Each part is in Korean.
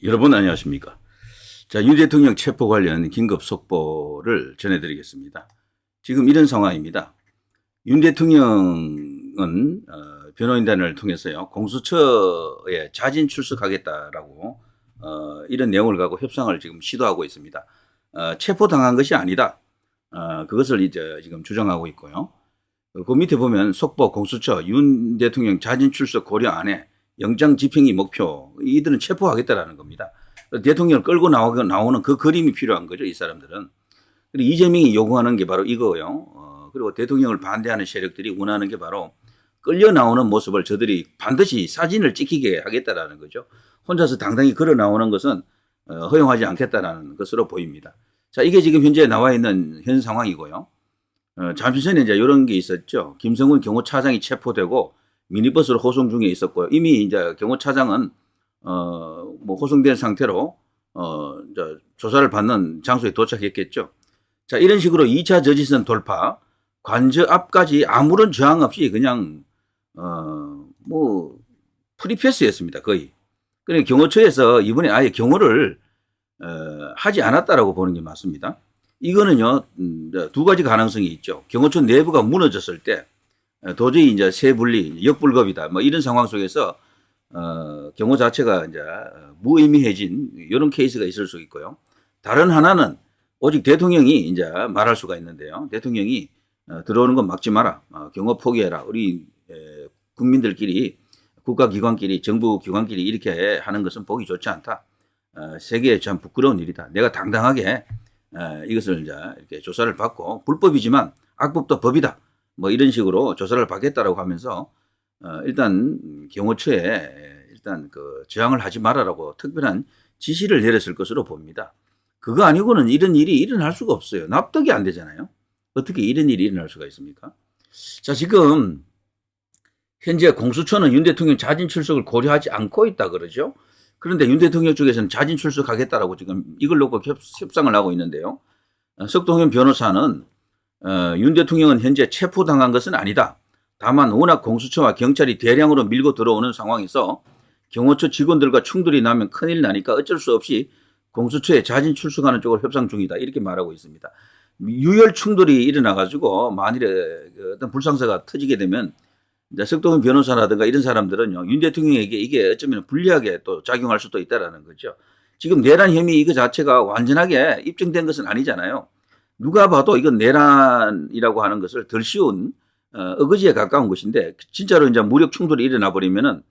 여러분 안녕하십니까. 자, 윤 대통령 체포 관련 긴급 속보를 전해드리겠습니다. 지금 이런 상황입니다. 윤 대통령은 변호인단을 통해서요 공수처에 자진 출석하겠다라고 이런 내용을 갖고 협상을 지금 시도하고 있습니다. 체포당한 것이 아니다. 그것을 이제 지금 주장하고 있고요. 그 밑에 보면 속보 공수처 윤 대통령 자진 출석 고려 안에 영장 집행이 목표. 이들은 체포하겠다라는 겁니다. 대통령을 끌고 나오는 그 그림이 필요한 거죠, 이 사람들은. 그리고 이재명이 요구하는 게 바로 이거예요. 그리고 대통령을 반대하는 세력들이 원하는 게 바로 끌려 나오는 모습을 저들이 반드시 사진을 찍히게 하겠다라는 거죠. 혼자서 당당히 걸어 나오는 것은 허용하지 않겠다라는 것으로 보입니다. 자, 이게 지금 현재 나와 있는 현 상황이고요. 잠시 전에 이제 이런 게 있었죠. 김성훈 경호차장이 체포되고 미니버스로 호송 중에 있었고요. 이미 이제 경호차장은 뭐 호송된 상태로 이제 조사를 받는 장소에 도착했겠죠. 자, 이런 식으로 2차 저지선 돌파, 관저 앞까지 아무런 저항 없이 그냥 뭐 프리패스였습니다, 거의. 그러니까 경호처에서 이번에 아예 경호를 하지 않았다라고 보는 게 맞습니다. 이거는요 두 가지 가능성이 있죠. 경호처 내부가 무너졌을 때 도저히 이제 세분리, 역불급이다. 뭐 이런 상황 속에서 경호 자체가 이제 무의미해진 이런 케이스가 있을 수 있고요. 다른 하나는 오직 대통령이 이제 말할 수가 있는데요. 대통령이 들어오는 건 막지 마라. 경호 포기해라. 우리 국민들끼리, 국가기관끼리, 정부기관끼리 이렇게 하는 것은 보기 좋지 않다. 세계에 참 부끄러운 일이다. 내가 당당하게 이것을 이제 이렇게 조사를 받고 불법이지만 악법도 법이다. 뭐 이런 식으로 조사를 받겠다라고 하면서 일단 경호처에 일단 그 저항을 하지 말아라고 특별한 지시를 내렸을 것으로 봅니다. 그거 아니고는 이런 일이 일어날 수가 없어요. 납득이 안 되잖아요. 어떻게 이런 일이 일어날 수가 있습니까? 자, 지금 현재 공수처는 윤 대통령 자진 출석을 고려하지 않고 있다 그러죠. 그런데 윤 대통령 쪽에서는 자진 출석하겠다라고 지금 이걸 놓고 협상을 하고 있는데요. 석동현 변호사는 윤 대통령은 현재 체포당한 것은 아니다. 다만 워낙 공수처와 경찰이 대량으로 밀고 들어오는 상황에서 경호처 직원들과 충돌이 나면 큰일 나니까 어쩔 수 없이 공수처에 자진 출석하는 쪽으로 협상 중이다. 이렇게 말하고 있습니다. 유혈 충돌이 일어나가지고 만일에 어떤 불상사가 터지게 되면 이제 석동현 변호사라든가 이런 사람들은요, 윤 대통령에게 이게 어쩌면 불리하게 또 작용할 수도 있다라는 거죠. 지금 내란 혐의 이거 자체가 완전하게 입증된 것은 아니잖아요. 누가 봐도 이건 내란이라고 하는 것을 덜 씌운 어거지에 가까운 것인데 진짜로 이제 무력 충돌이 일어나 버리면은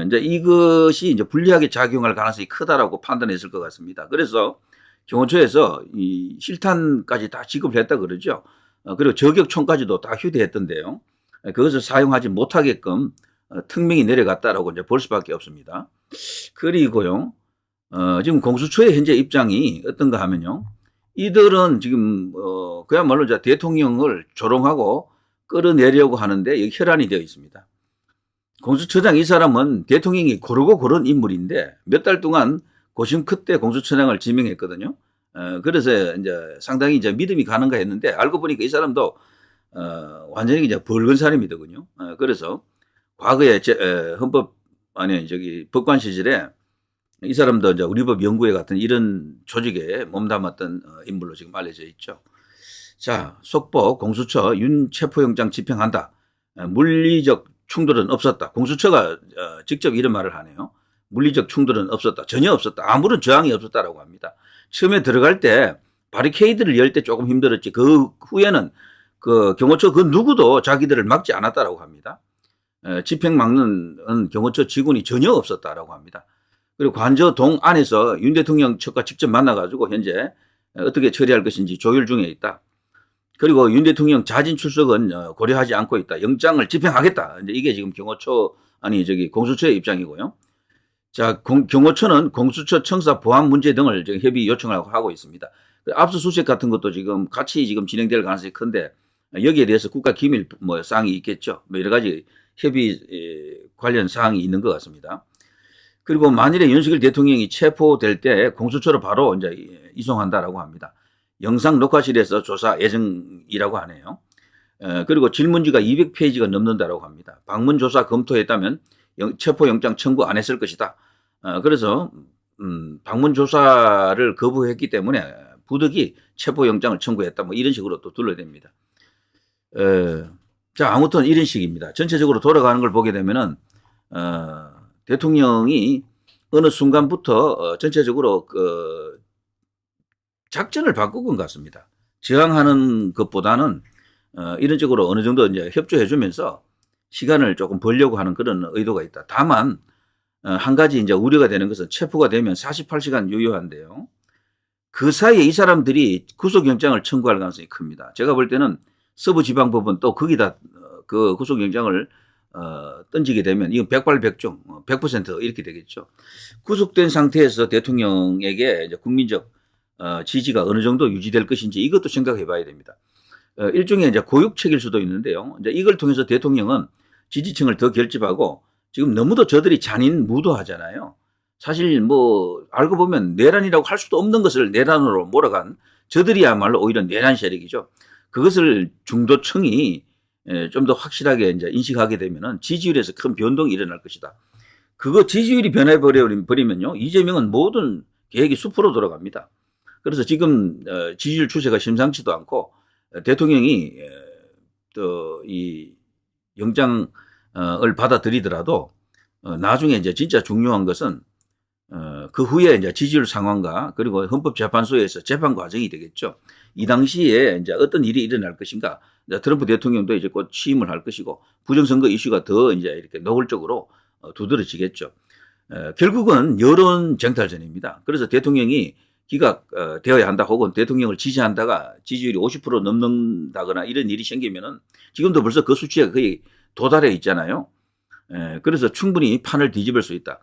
이제 이것이 이제 불리하게 작용할 가능성이 크다라고 판단했을 것 같습니다. 그래서 경호처에서 이 실탄까지 다 지급을 했다 그러죠. 그리고 저격총까지도 다 휴대했던데요. 그것을 사용하지 못하게끔 특명이 내려갔다라고 이제 볼 수밖에 없습니다. 그리고요, 지금 공수처의 현재 입장이 어떤가 하면요. 이들은 지금 그야말로 이제 대통령을 조롱하고 끌어내려고 하는데 여기 혈안이 되어 있습니다. 공수처장 이 사람은 대통령이 고르고 고른 인물인데 몇 달 동안 고심 끝에 공수처장을 지명했거든요. 그래서 이제 상당히 이제 믿음이 가는가 했는데 알고 보니까 이 사람도 완전히 이제 벌건 사람이더군요. 그래서 과거에 헌법 아니 저기 법관 시절에 이 사람도 이제 우리법 연구회 같은 이런 조직에 몸담았던 인물로 지금 알려져 있죠. 자, 속보 공수처 윤 체포영장 집행한다. 물리적 충돌은 없었다. 공수처가 직접 이런 말을 하네요. 물리적 충돌은 없었다. 전혀 없었다. 아무런 저항이 없었다라고 합니다. 처음에 들어갈 때 바리케이드를 열 때 조금 힘들었지. 그 후에는 그 경호처 그 누구도 자기들을 막지 않았다라고 합니다. 집행 막는 경호처 직원이 전혀 없었다라고 합니다. 그리고 관저동 안에서 윤 대통령 측과 직접 만나가지고 현재 어떻게 처리할 것인지 조율 중에 있다. 그리고 윤 대통령 자진 출석은 고려하지 않고 있다. 영장을 집행하겠다. 이게 지금 경호처 아니 저기 공수처의 입장이고요. 자, 경호처는 공수처 청사 보안 문제 등을 지금 협의 요청을 하고 있습니다. 압수수색 같은 것도 지금 같이 지금 진행될 가능성이 큰데 여기에 대해서 국가 기밀 뭐 사항이 있겠죠. 뭐 여러 가지 협의 관련 사항이 있는 것 같습니다. 그리고 만일에 윤석열 대통령이 체포될 때 공수처로 바로 이제 이송한다라고 합니다. 영상 녹화실에서 조사 예정이라고 하네요. 그리고 질문지가 200페이지가 넘는다라고 합니다. 방문 조사 검토했다면 체포영장 청구 안 했을 것이다. 그래서 방문 조사를 거부했기 때문에 부득이 체포영장을 청구했다. 뭐 이런 식으로 또 둘러댑니다. 자, 아무튼 이런 식입니다. 전체적으로 돌아가는 걸 보게 되면은, 대통령이 어느 순간부터 전체적으로 작전을 바꾼 것 같습니다. 저항하는 것보다는 이런 쪽으로 어느 정도 이제 협조해 주면서 시간을 조금 벌려고 하는 그런 의도가 있다. 다만 한 가지 이제 우려가 되는 것은 체포가 되면 48시간 유효한데요. 그 사이에 이 사람들이 구속영장을 청구할 가능성이 큽니다. 제가 볼 때는 서부지방법원 또 거기다 그 구속영장을 던지게 되면 이건 백발백중 100% 이렇게 되겠죠. 구속된 상태에서 대통령에게 이제 국민적 지지가 어느 정도 유지될 것인지 이것도 생각해 봐야 됩니다. 일종의 이제 고육책일 수도 있는데요. 이제 이걸 통해서 대통령은 지지층을 더 결집하고 지금 너무도 저들이 잔인무도하잖아요. 사실 뭐 알고 보면 내란이라고 할 수도 없는 것을 내란으로 몰아간 저들이야말로 오히려 내란 세력이죠. 그것을 중도층이 좀 더 확실하게 이제 인식하게 되면은 지지율에서 큰 변동이 일어날 것이다. 그거 지지율이 변해버리면요. 이재명은 모든 계획이 숲으로 돌아갑니다. 그래서 지금 지지율 추세가 심상치도 않고 대통령이 또 이 영장을 받아들이더라도 나중에 이제 진짜 중요한 것은 그 후에 이제 지지율 상황과 그리고 헌법재판소에서 재판 과정이 되겠죠. 이 당시에 이제 어떤 일이 일어날 것인가. 트럼프 대통령도 이제 곧 취임을 할 것이고 부정선거 이슈가 더 이제 이렇게 노골적으로 두드러지겠죠. 결국은 여론 쟁탈전입니다. 그래서 대통령이 기각되어야 한다 혹은 대통령을 지지한다가 지지율이 50% 넘는다거나 이런 일이 생기면은 지금도 벌써 그 수치가 거의 도달해 있잖아요. 그래서 충분히 판을 뒤집을 수 있다.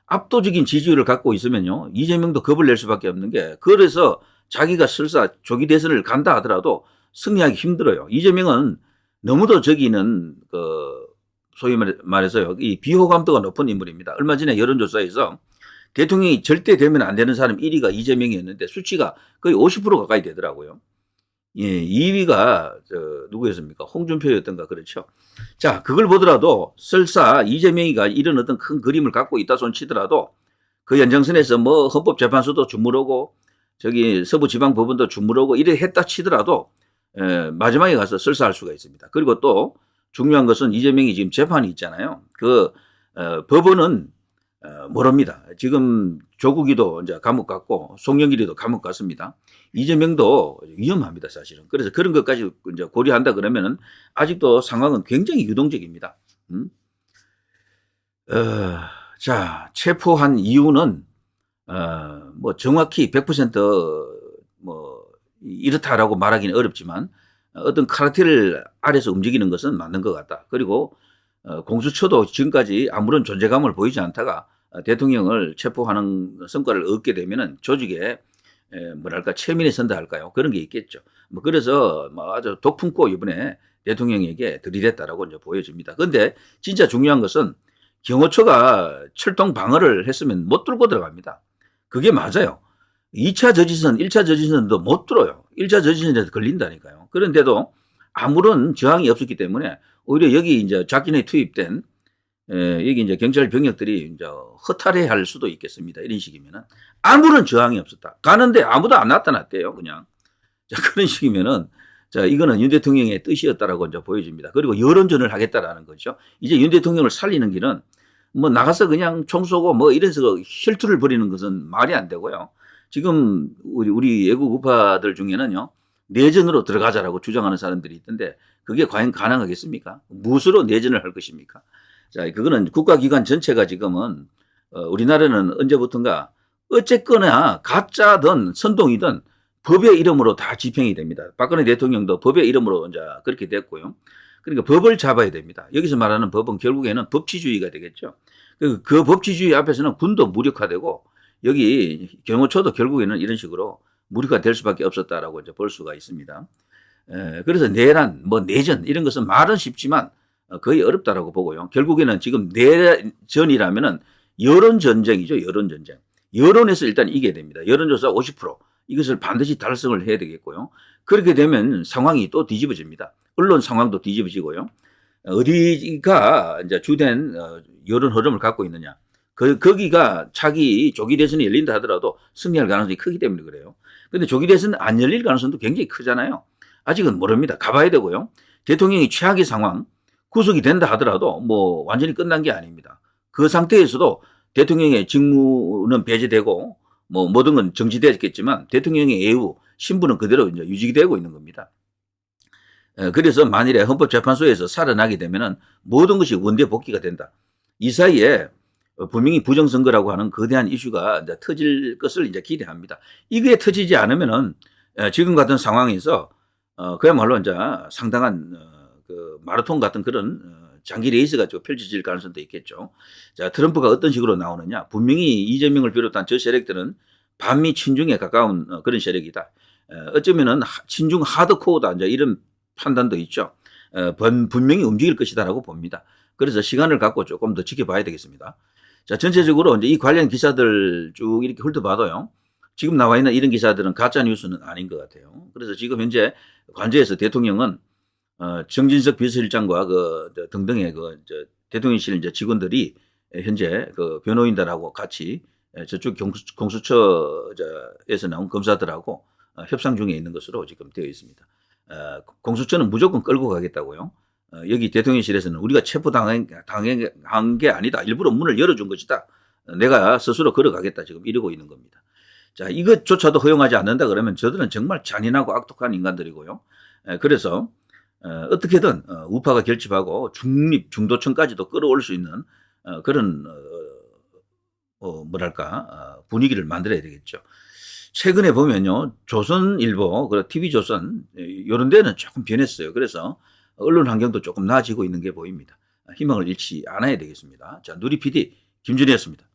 압도적인 지지율을 갖고 있으면요. 이재명도 겁을 낼 수밖에 없는 게 그래서 자기가 설사 조기 대선을 간다 하더라도 승리하기 힘들어요. 이재명은 너무도 저기는 소위 말해서요. 이 비호감도가 높은 인물입니다. 얼마 전에 여론조사에서 대통령이 절대 되면 안 되는 사람 1위가 이재명이었는데 수치가 거의 50% 가까이 되더라고요. 예, 2위가 누구였습니까? 홍준표였던가 그렇죠. 자, 그걸 보더라도 설사 이재명이가 이런 어떤 큰 그림을 갖고 있다 손 치더라도 그 연장선에서 뭐 헌법재판소도 주무르고 저기 서부지방법원도 주무르고 이래 했다 치더라도 마지막에 가서 설사할 수가 있습니다. 그리고 또 중요한 것은 이재명이 지금 재판이 있잖아요. 법원은 모릅니다. 지금 조국이도 이제 감옥 갔고 송영길이도 감옥 갔습니다. 이재명도 위험합니다, 사실은. 그래서 그런 것까지 이제 고려한다 그러면은 아직도 상황은 굉장히 유동적입니다. 자, 체포한 이유는 뭐 정확히 100% 이렇다라고 말하기는 어렵지만 어떤 카르텔 아래서 움직이는 것은 맞는 것 같다. 그리고 공수처도 지금까지 아무런 존재감을 보이지 않다가 대통령을 체포하는 성과를 얻게 되면은 조직에 뭐랄까 체면이 선다 할까요? 그런 게 있겠죠. 뭐 그래서 뭐 아주 독품고 이번에 대통령에게 들이댔다라고 이제 보여집니다. 그런데 진짜 중요한 것은 경호처가 철통 방어를 했으면 못 뚫고 들어갑니다. 그게 맞아요. 2차 저지선, 1차 저지선도 못 뚫어요. 1차 저지선에서 걸린다니까요. 그런데도 아무런 저항이 없었기 때문에 오히려 여기 이제 작전에 투입된 여기 이제 경찰 병력들이 이제 허탈해 할 수도 있겠습니다. 이런 식이면은 아무런 저항이 없었다. 가는데 아무도 안 나타났대요. 그냥. 자, 그런 식이면은 자, 이거는 윤 대통령의 뜻이었다라고 이제 보여집니다. 그리고 여론전을 하겠다라는 거죠. 이제 윤 대통령을 살리는 길은 뭐 나가서 그냥 총 쏘고 뭐 이래서 혈투를 벌이는 것은 말이 안 되고요. 지금 우리 애국 우파들 중에는요. 내전으로 들어가자라고 주장하는 사람들이 있던데 그게 과연 가능하겠습니까? 무엇으로 내전을 할 것입니까? 자, 그거는 국가기관 전체가 지금은 우리나라는 언제부턴가 어쨌거나 가짜든 선동이든 법의 이름으로 다 집행이 됩니다. 박근혜 대통령도 법의 이름으로 이제 그렇게 됐고요. 그러니까 법을 잡아야 됩니다. 여기서 말하는 법은 결국에는 법치주의가 되겠죠. 그 법치주의 앞에서는 군도 무력화되고 여기 경호처도 결국에는 이런 식으로 무력화될 수밖에 없었다라고 이제 볼 수가 있습니다. 그래서 내란, 뭐 내전 이런 것은 말은 쉽지만 거의 어렵다라고 보고요. 결국에는 지금 내전이라면은 여론 전쟁이죠. 여론 전쟁. 여론에서 일단 이겨야 됩니다. 여론조사 50% 이것을 반드시 달성을 해야 되겠고요. 그렇게 되면 상황이 또 뒤집어집니다. 언론 상황도 뒤집어지고요. 어디가 이제 주된 여론 흐름을 갖고 있느냐. 거기가 차기 조기 대선이 열린다 하더라도 승리할 가능성이 크기 때문에 그래요. 근데 조기 대선 안 열릴 가능성도 굉장히 크잖아요. 아직은 모릅니다. 가봐야 되고요. 대통령이 최악의 상황, 구속이 된다 하더라도 뭐 완전히 끝난 게 아닙니다. 그 상태에서도 대통령의 직무는 배제되고 뭐 모든 건 정지됐겠지만 대통령의 예우, 신분은 그대로 이제 유지되고 있는 겁니다. 그래서 만일에 헌법재판소에서 살아나게 되면은 모든 것이 원대 복귀가 된다. 이 사이에 분명히 부정선거라고 하는 거대한 이슈가 이제 터질 것을 이제 기대합니다. 이게 터지지 않으면은 지금 같은 상황에서 그야말로 이제 상당한 그 마라톤 같은 그런 장기 레이스가 좀 펼쳐질 가능성도 있겠죠. 자, 트럼프가 어떤 식으로 나오느냐. 분명히 이재명을 비롯한 저 세력들은 반미 친중에 가까운 그런 세력이다. 어쩌면은 친중 하드코어다. 이제 이런 판단도 있죠. 분명히 움직일 것이다라고 봅니다. 그래서 시간을 갖고 조금 더 지켜봐야 되겠습니다. 자, 전체적으로 이제 이 관련 기사들 쭉 이렇게 훑어봐도요. 지금 나와 있는 이런 기사들은 가짜 뉴스는 아닌 것 같아요. 그래서 지금 현재 관저에서 대통령은 정진석 비서실장과 그 등등의 그 대통령실 이제 직원들이 현재 그 변호인들하고 같이 저쪽 공수처에서 나온 검사들하고 협상 중에 있는 것으로 지금 되어 있습니다. 공수처는 무조건 끌고 가겠다고요. 여기 대통령실에서는 우리가 체포당한 게 아니다. 일부러 문을 열어준 것이다. 내가 스스로 걸어가겠다. 지금 이러고 있는 겁니다. 자, 이것조차도 허용하지 않는다 그러면 저들은 정말 잔인하고 악독한 인간들이고요. 그래서 어떻게든 우파가 결집하고 중립, 중도층까지도 끌어올 수 있는 그런 뭐랄까 분위기를 만들어야 되겠죠. 최근에 보면요, 조선일보, TV조선 이런 데는 조금 변했어요. 그래서 언론 환경도 조금 나아지고 있는 게 보입니다. 희망을 잃지 않아야 되겠습니다. 자, 누리 PD 김준희였습니다.